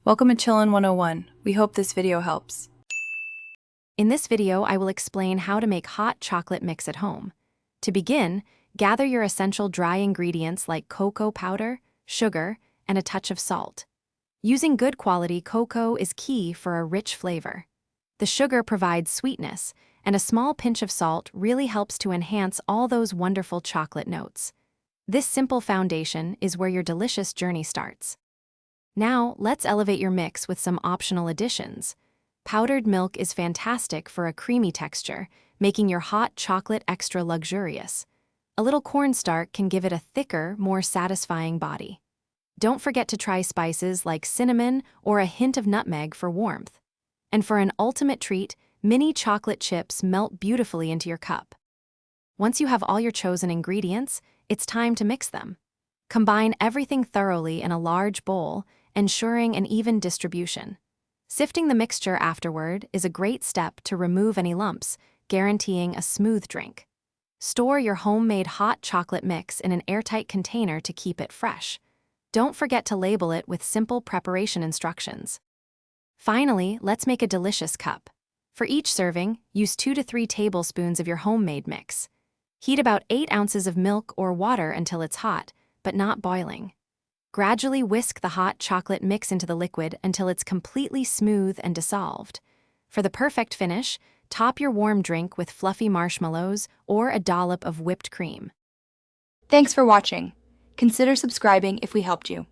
Welcome to Chillin' 101. We hope this video helps. In this video, I will explain how to make hot chocolate mix at home. To begin, gather your essential dry ingredients like cocoa powder, sugar, and a touch of salt. Using good quality cocoa is key for a rich flavor. The sugar provides sweetness, and a small pinch of salt really helps to enhance all those wonderful chocolate notes. This simple foundation is where your delicious journey starts. Now, let's elevate your mix with some optional additions. Powdered milk is fantastic for a creamy texture, making your hot chocolate extra luxurious. A little cornstarch can give it a thicker, more satisfying body. Don't forget to try spices like cinnamon or a hint of nutmeg for warmth. And for an ultimate treat, mini chocolate chips melt beautifully into your cup. Once you have all your chosen ingredients, it's time to mix them. Combine everything thoroughly in a large bowl, ensuring an even distribution. Sifting the mixture afterward is a great step to remove any lumps, guaranteeing a smooth drink. Store your homemade hot chocolate mix in an airtight container to keep it fresh. Don't forget to label it with simple preparation instructions. Finally, let's make a delicious cup. For each serving, use 2 to 3 tablespoons of your homemade mix. Heat about 8 ounces of milk or water until it's hot, but not boiling. Gradually whisk the hot chocolate mix into the liquid until it's completely smooth and dissolved. For the perfect finish, top your warm drink with fluffy marshmallows or a dollop of whipped cream. Thanks for watching. Consider subscribing if we helped you.